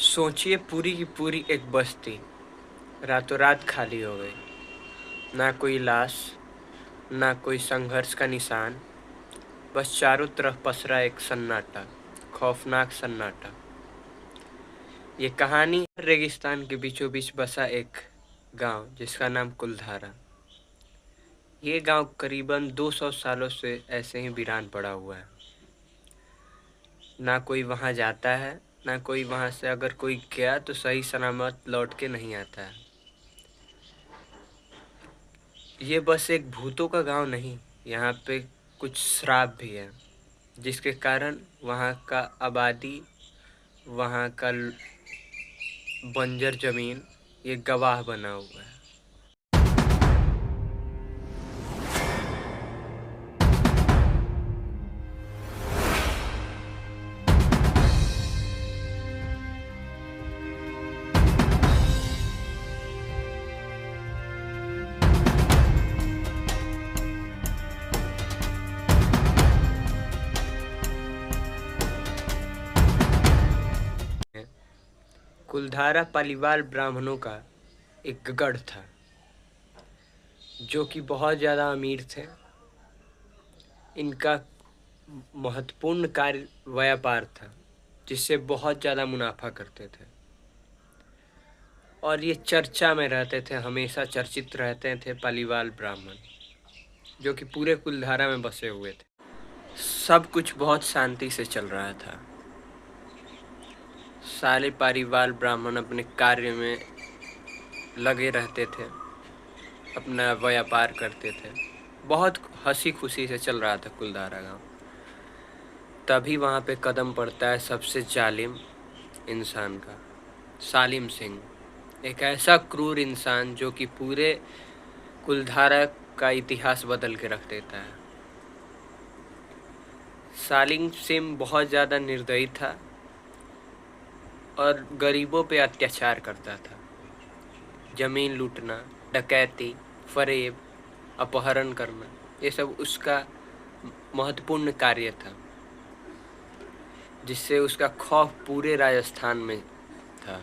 सोचिए पूरी की पूरी एक बस्ती रातों रात खाली हो गई। ना कोई लाश, ना कोई संघर्ष का निशान, बस चारों तरफ पसरा एक सन्नाटा, खौफनाक सन्नाटा। ये कहानी रेगिस्तान के बीचों बीच बसा एक गांव जिसका नाम कुलधारा। ये गांव करीबन 200 सालों से ऐसे ही वीरान पड़ा हुआ है। ना कोई वहां जाता है, ना कोई वहां से अगर कोई गया तो सही सलामत लौट के नहीं आता है। ये बस एक भूतों का गांव नहीं, यहाँ पे कुछ श्राप भी है जिसके कारण वहाँ का आबादी, वहाँ का बंजर जमीन ये गवाह बना हुआ है। कुलधारा पालीवाल ब्राह्मणों का एक गढ़ था जो कि बहुत ज़्यादा अमीर थे। इनका महत्वपूर्ण कार्य व्यापार था जिससे बहुत ज़्यादा मुनाफा करते थे और ये चर्चा में रहते थे, हमेशा चर्चित रहते थे पालीवाल ब्राह्मण, जो कि पूरे कुलधारा में बसे हुए थे। सब कुछ बहुत शांति से चल रहा था। सारे पालीवाल ब्राह्मण अपने कार्य में लगे रहते थे, अपना व्यापार करते थे। बहुत हंसी खुशी से चल रहा था कुलधारा गांव। तभी वहाँ पे कदम पड़ता है सबसे जालिम इंसान का, सालिम सिंह। एक ऐसा क्रूर इंसान जो कि पूरे कुलधारा का इतिहास बदल के रख देता है। सालिम सिंह बहुत ज़्यादा निर्दयी था और गरीबों पे अत्याचार करता था। ज़मीन लूटना, डकैती, फरेब, अपहरण करना, ये सब उसका महत्वपूर्ण कार्य था, जिससे उसका खौफ पूरे राजस्थान में था।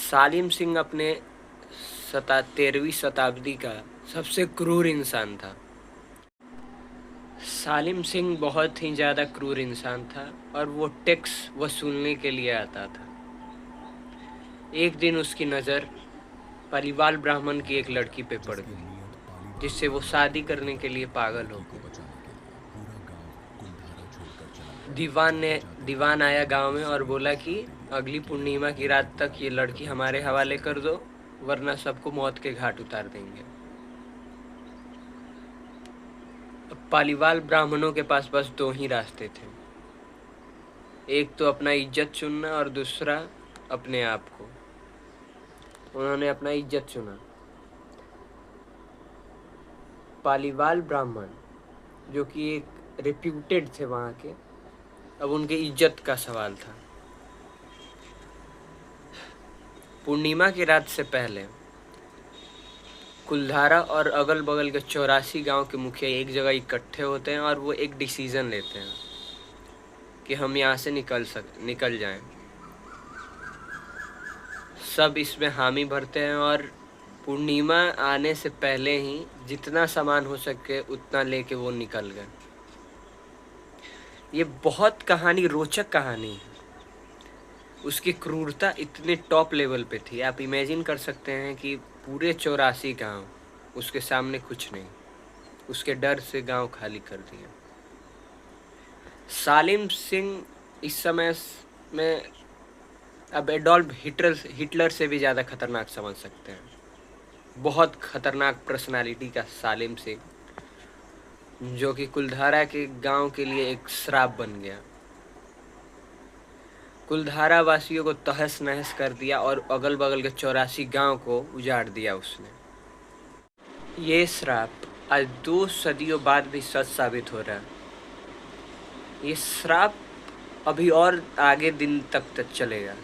सालिम सिंह अपने 13वीं शताब्दी का सबसे क्रूर इंसान था। सालिम सिंह बहुत ही ज़्यादा क्रूर इंसान था और वो टैक्स वसूलने के लिए आता था। एक दिन उसकी नज़र पालीवाल ब्राह्मण की एक लड़की पे पड़ गई, जिससे वो शादी करने के लिए पागल हो गया। दीवान आया गांव में और बोला कि अगली पूर्णिमा की रात तक ये लड़की हमारे हवाले कर दो, वरना सबको मौत के घाट उतार देंगे। पालीवाल ब्राह्मणों के पास बस दो ही रास्ते थे, एक तो अपना इज्जत चुनना और दूसरा अपने आप को। उन्होंने अपना इज्जत चुना। पालीवाल ब्राह्मण जो कि एक रेप्यूटेड थे वहाँ के, अब उनके इज्जत का सवाल था। पूर्णिमा की रात से पहले कुलधारा और अगल बगल के 84 गांव के मुखिया एक जगह इकट्ठे होते हैं और वो एक डिसीजन लेते हैं कि हम यहाँ से निकल जाएं। सब इसमें हामी भरते हैं और पूर्णिमा आने से पहले ही जितना सामान हो सके उतना लेके वो निकल गए। ये बहुत रोचक कहानी है। उसकी क्रूरता इतने टॉप लेवल पे थी, आप इमेजिन कर सकते हैं कि पूरे 84 गांव, उसके सामने कुछ नहीं, उसके डर से गांव खाली कर दिया। सालिम सिंह इस समय में अब एडोल्फ हिटलर से भी ज़्यादा खतरनाक समझ सकते हैं। बहुत खतरनाक पर्सनालिटी का सालिम सिंह, जो कि कुलधारा के गांव के लिए एक श्राप बन गया। कुलधारा वासियों को तहस नहस कर दिया और अगल बगल के 84 गांव को उजाड़ दिया उसने। ये श्राप आज 2 सदियों बाद भी सच साबित हो रहा है। ये श्राप अभी और आगे दिन तक चलेगा।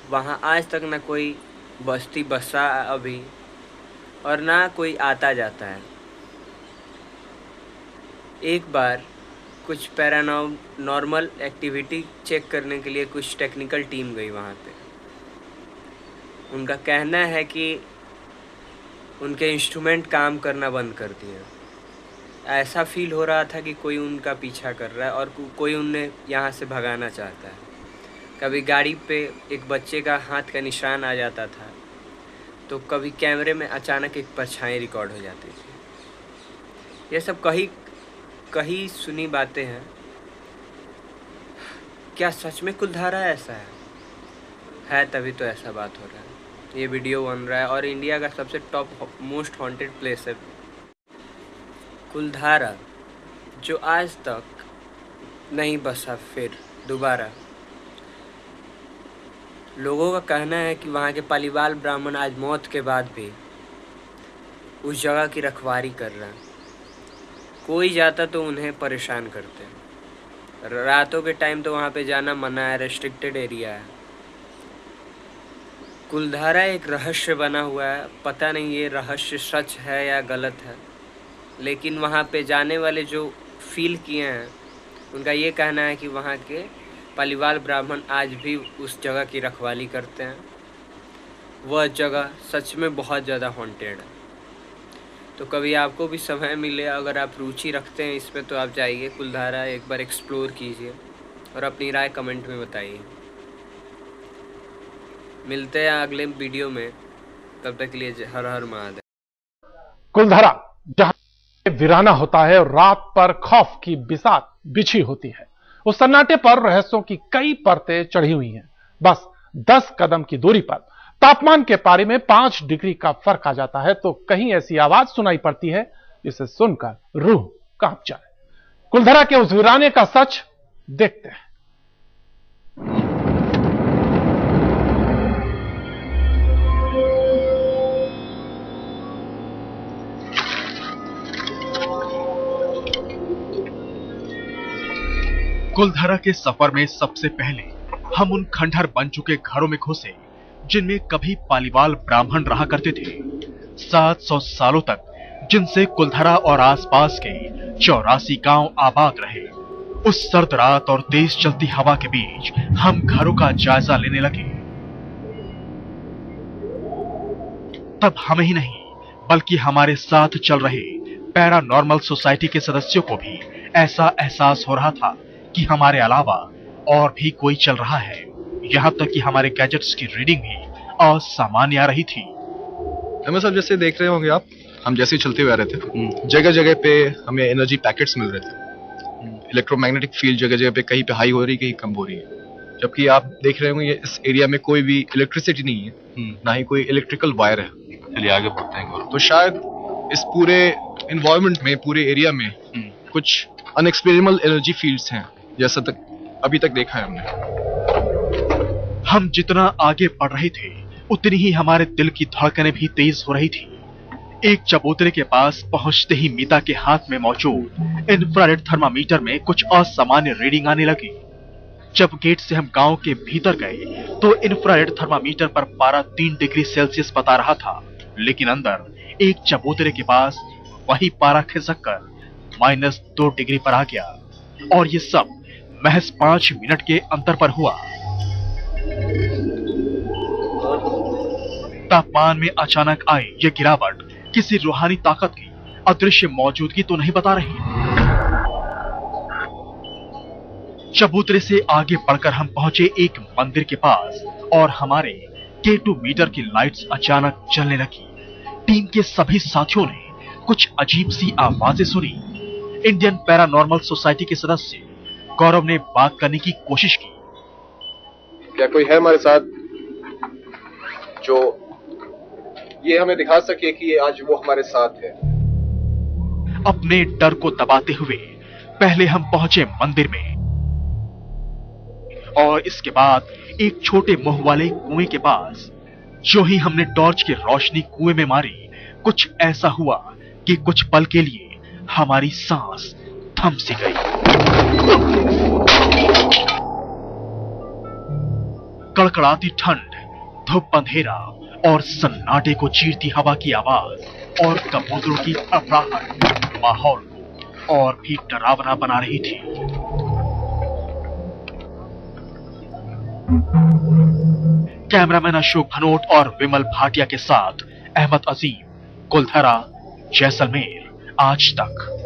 वहाँ आज तक ना कोई बस्ती बसा अभी और ना कोई आता जाता है। एक बार कुछ पैरानॉर्मल एक्टिविटी चेक करने के लिए कुछ टेक्निकल टीम गई वहाँ पे। उनका कहना है कि उनके इंस्ट्रूमेंट काम करना बंद कर दिए। ऐसा फील हो रहा था कि कोई उनका पीछा कर रहा है और कोई उन्हें यहाँ से भगाना चाहता है। कभी गाड़ी पे एक बच्चे का हाथ का निशान आ जाता था, तो कभी कैमरे में अचानक एक परछाई रिकॉर्ड हो जाती थी। ये सब कहीं सुनी बातें हैं। क्या सच में कुलधारा ऐसा है तभी तो ऐसा बात हो रहा है। ये वीडियो बन रहा है और इंडिया का सबसे टॉप मोस्ट हॉन्टेड प्लेस है कुलधारा, जो आज तक नहीं बसा फिर दोबारा। लोगों का कहना है कि वहाँ के पालीवाल ब्राह्मण आज मौत के बाद भी उस जगह की रखवाली कर रहे हैं। कोई जाता तो उन्हें परेशान करते हैं। रातों के टाइम तो वहाँ पे जाना मना है, रेस्ट्रिक्टेड एरिया है। कुलधारा एक रहस्य बना हुआ है। पता नहीं ये रहस्य सच है या गलत है, लेकिन वहाँ पे जाने वाले जो फील किए हैं उनका ये कहना है कि वहाँ के पालीवाल ब्राह्मण आज भी उस जगह की रखवाली करते हैं। वह जगह सच में बहुत ज़्यादा हॉन्टेड है। तो कभी आपको भी समय मिले, अगर आप रुचि रखते हैं इसमें, तो आप जाइए कुलधारा, एक बार एक्सप्लोर कीजिए और अपनी राय कमेंट में बताइए। मिलते हैं अगले वीडियो में, तब तक के लिए हर हर महादेव। कुलधारा जहां वीराना होता है और रात पर खौफ की बिसात बिछी होती है, उस सन्नाटे पर रहस्यों की कई परतें चढ़ी हुई हैं। बस 10 कदम की दूरी पर तापमान के पारे में 5 डिग्री का फर्क आ जाता है तो कहीं ऐसी आवाज सुनाई पड़ती है जिसे सुनकर रूह कांप जाए। कुलधारा के उस वीराने का सच देखते हैं। कुलधारा के सफर में सबसे पहले हम उन खंडहर बन चुके घरों में घुसे जिनमें कभी पालीवाल ब्राह्मण रहा करते थे। 700 सालों तक जिनसे कुलधारा और आसपास के 84 गांव आबाद रहे। उस सर्द रात और तेज चलती हवा के बीच हम घरों का जायजा लेने लगे। तब हम ही नहीं बल्कि हमारे साथ चल रहे पैरानॉर्मल सोसाइटी के सदस्यों को भी ऐसा एहसास हो रहा था कि हमारे अलावा और भी कोई चल रहा है। यहाँ तक कि हमारे गैजेट्स की रीडिंग भी असामान्य आ रही थी। हमें सब जैसे देख रहे होंगे आप, हम जैसे चलते हुए आ रहे थे, जगह जगह पे हमें एनर्जी पैकेट्स मिल रहे थे। इलेक्ट्रोमैग्नेटिक फील्ड जगह जगह पे कहीं पे हाई हो रही, कहीं कम हो रही है। जबकि आप देख रहे होंगे इस एरिया में कोई भी इलेक्ट्रिसिटी नहीं है, ना ही कोई इलेक्ट्रिकल वायर है। चलिए आगे बढ़ते हैं। तो शायद इस पूरे इन्वायरमेंट में, पूरे एरिया में कुछ अनएक्सप्लेनेबल एनर्जी फील्ड्स हैं, जैसा तक अभी तक देखा है हमने। हम जितना आगे बढ़ रहे थे उतनी ही हमारे दिल की धड़कनें भी तेज हो रही थी। एक चबूतरे के पास पहुंचते ही मीता के हाथ में मौजूद इंफ्रारेड थर्मामीटर में कुछ असामान्य रीडिंग आने लगी। जब गेट से हम गांव के भीतर गए तो इंफ्रारेड थर्मामीटर पर पारा 3 डिग्री सेल्सियस बता रहा था, लेकिन अंदर एक चबूतरे के पास वही पारा खिसक कर -2 डिग्री पर आ गया। और ये सब महज 5 मिनट के अंतर पर हुआ। तापमान में अचानक आई ये गिरावट किसी रूहानी ताकत की अदृश्य मौजूदगी तो नहीं बता रही। चबूतरे से आगे बढ़कर हम पहुंचे एक मंदिर के पास और हमारे K2 मीटर की लाइट्स अचानक जलने लगी। टीम के सभी साथियों ने कुछ अजीब सी आवाजें सुनी। इंडियन पैरानॉर्मल सोसाइटी के सदस्य गौरव ने बात करने की कोशिश की। क्या कोई है हमारे साथ जो ये हमें दिखा सके कि आज वो हमारे साथ है? अपने डर को दबाते हुए पहले हम पहुंचे मंदिर में और इसके बाद एक छोटे मुंह वाले कुएं के पास। जो ही हमने टॉर्च की रोशनी कुएं में मारी, कुछ ऐसा हुआ कि कुछ पल के लिए हमारी सांस थम सी गई। कड़कड़ाती ठंड, धूप, अंधेरा और सन्नाटे को चीरती हवा की आवाज और कबूतरों की अफराहट माहौल को और भी डरावना बना रही थी। कैमरामैन अशोक भनोट और विमल भाटिया के साथ अहमद अजीम, कुलधरा, जैसलमेर, आज तक।